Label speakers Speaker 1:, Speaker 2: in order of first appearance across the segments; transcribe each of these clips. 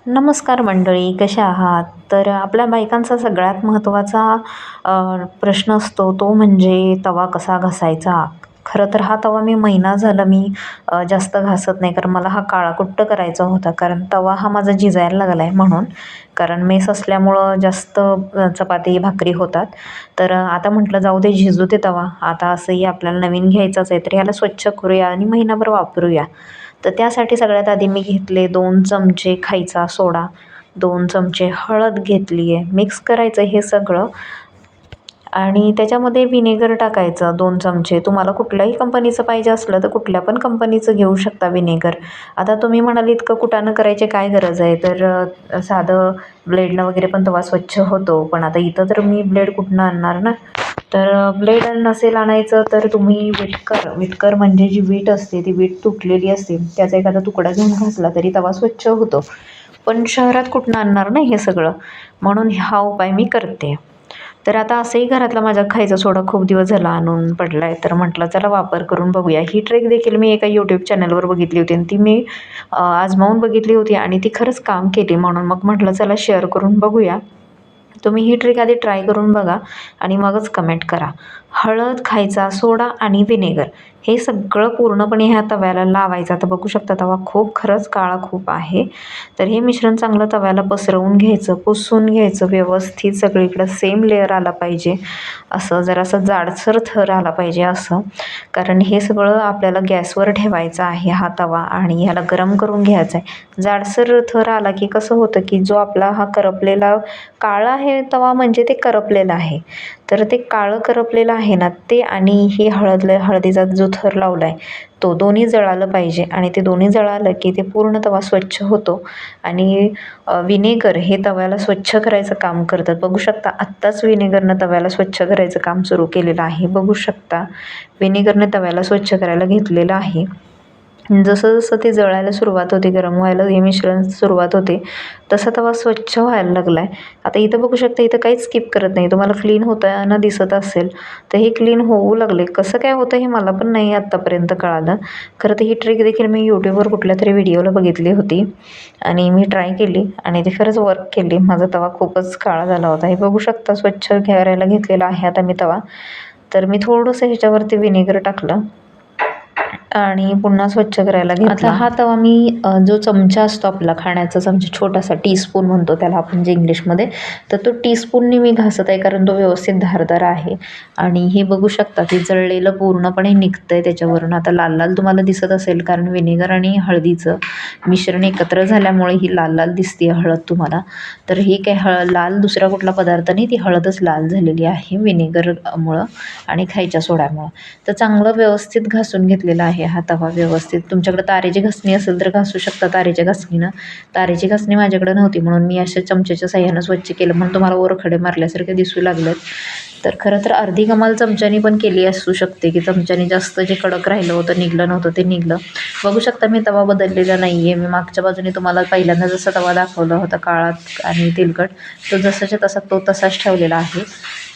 Speaker 1: नमस्कार मंडळी, कशा आहात? तर आपल्या बायकांचा सगळ्यात महत्त्वाचा प्रश्न असतो तो म्हणजे तवा कसा घासायचा. खरं तर हा तवा महिना झाला जास्त घासत नाही, कारण मला हा काळाकुट्ट करायचा होता. कारण तवा हा माझा झिजायला लागला आहे म्हणून. कारण मेस असल्यामुळं जास्त चपाती भाकरी होतात. तर आता म्हटलं जाऊ दे, झिजू दे तवा. आता असंही आपल्याला नवीन घ्यायचाच आहे, तर ह्याला स्वच्छ करूया आणि महिनाभर वापरूया. तर त्यासाठी सगळ्यात आधी मी घेतले 2 चमचे खायचा सोडा, 2 चमचे हळद घेतली आहे. मिक्स करायचं हे सगळं आणि त्याच्यामध्ये व्हिनेगर टाकायचं 2 चमचे. तुम्हाला कुठल्याही कंपनीचं पाहिजे असलं तर कुठल्या पण कंपनीचं घेऊ शकता व्हिनेगर. आता तुम्ही म्हणाल इतकं कुटाणं करायची काय गरज आहे? तर साधं ब्लेडनं वगैरे पण तवा स्वच्छ होतो. पण आता इथं तर मी ब्लेड कुठनं आणणार ना? तर ब्लेड नसेल आणायचं तर तुम्ही विटकर म्हणजे जी वीट असते ती वीट तुटलेली असते त्याचा एखादा तुकडा घेऊन घासला तरी तवा स्वच्छ होतो. पण शहरात कुठनं आणणार ना हे सगळं, म्हणून हा उपाय मी करते. तर आता असंही घरातला माझ्या खायचा सोडा खूप दिवस झाला आणून पडला आहे, तर म्हटलं चला वापर करून बघूया. ही ट्रिक देखील मी एका यूट्यूब चॅनलवर बघितली होती आणि ती मी आजमावून बघितली होती आणि ती खरंच काम केली, म्हणून मग म्हटलं चला शेअर करून बघूया. तुम्ही ही ट्रिक आधी ट्राय करून बघा आणि मगच कमेंट करा. हळद, खायचा सोडा आणि व्हिनेगर हे सगळं पूर्णपणे ह्या तव्याला लावायचं. आता बघू शकता तवा खरंच काळा खूप आहे. तर हे मिश्रण चांगलं तव्याला पसरवून घ्यायचं, पुसून घ्यायचं व्यवस्थित. सगळीकडं सेम लेअर आला पाहिजे, असं जरासं जाडसर थर आला पाहिजे असं. कारण हे सगळं आपल्याला गॅसवर ठेवायचं आहे हा तवा आणि ह्याला गरम करून घ्यायचा आहे. जाडसर थर आला की कसं होतं की जो आपला हा करपलेला काळा आहे तवा म्हणजे ते करपलेलं आहे. तर ते काळं करपलेलं आहे ना ते आणि हे हळदीचा जो थर लावला आहे तो दोन्ही जळालं पाहिजे आणि ते दोन्ही जळालं की ते पूर्ण तवा स्वच्छ होतो. आणि व्हिनेगर हे तव्याला स्वच्छ करायचं काम करतात. बघू शकता आत्ताच व्हिनेगरनं तव्याला स्वच्छ करायचं काम सुरू केलेलं आहे. बघू शकता व्हिनेगरने तव्याला स्वच्छ करायला घेतलेलं आहे. जसं जसं ते जळायला सुरुवात होते, गरम व्हायला हे मिश्रण सुरुवात होते, तसा तवा स्वच्छ व्हायला लागला आहे. आता इथं बघू शकता, इथं काहीच स्किप करत नाही. तुम्हाला क्लीन होताना दिसत असेल तर हे क्लीन होऊ लागले. कसं काय होतं हे मला पण नाही आत्तापर्यंत कळालं. खरं तर ही ट्रिक देखील मी यूट्यूबवर कुठल्यातरी व्हिडिओला बघितली होती आणि मी ट्राय केली आणि ते खरंच वर्क केली. माझा तवा खूपच काळा झाला होता. हे बघू शकता स्वच्छ करायला घेतलेला आहे आता मी तवा. तर मी थोडंसं ह्याच्यावरती व्हिनेगर टाकलं आणि पुन्हा स्वच्छ करायला घेतला. आता हा तवा जो चमचा असतो आपला खाण्याचा चमचा, छोटासा टीस्पून म्हणतो त्याला आपण जे इंग्लिशमध्ये, तर तो टीस्पूनने मी घासत आहे कारण तो व्यवस्थित धारदार आहे. आणि हे बघू शकता की जळलेलं पूर्णपणे निघतं आहे त्याच्यावरून. आता लाल लाल तुम्हाला दिसत असेल कारण व्हिनेगर आणि हळदीचं मिश्रण एकत्र झाल्यामुळे ही लाल लाल दिसते हळद तुम्हाला. तर ही काय लाल दुसरा कुठला पदार्थ नाही, ती हळदच लाल झालेली आहे व्हिनेगरमुळं आणि खायच्या सोड्यामुळं. तर चांगलं व्यवस्थित घासून घेतलेला आहे हा तवा व्यवस्थित. तुमच्याकडे तारेची घासणी असेल तर घासू शकता तारेच्या घासणीनं. तारेची घासणी माझ्याकडे नव्हती म्हणून मी अशा चमच्याच्या साह्यानं स्वच्छ केलं, म्हणून तुम्हाला वरखडे मारल्यासारखे दिसू लागलेत. तर खरं तर अर्धी कमाल चमच्यानी पण केली असू शकते की चमच्यानी जास्त जे कडक राहिलं होतं, निघलं नव्हतं ते निघलं. बघू शकता मी तवा बदललेला नाही आहे. मी मागच्या बाजूने तुम्हाला पहिल्यांदा जसा तवा दाखवला होता काळा आणि तेलकट, तो जसाच्या तसा तो तसाच ठेवलेला आहे.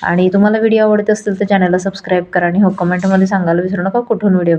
Speaker 1: आणि तुम्हाला व्हिडिओ आवडत असतील तर चॅनलला सबस्क्राईब करा आणि हो कमेंटमध्ये सांगायला विसरू नका कुठून व्हिडिओ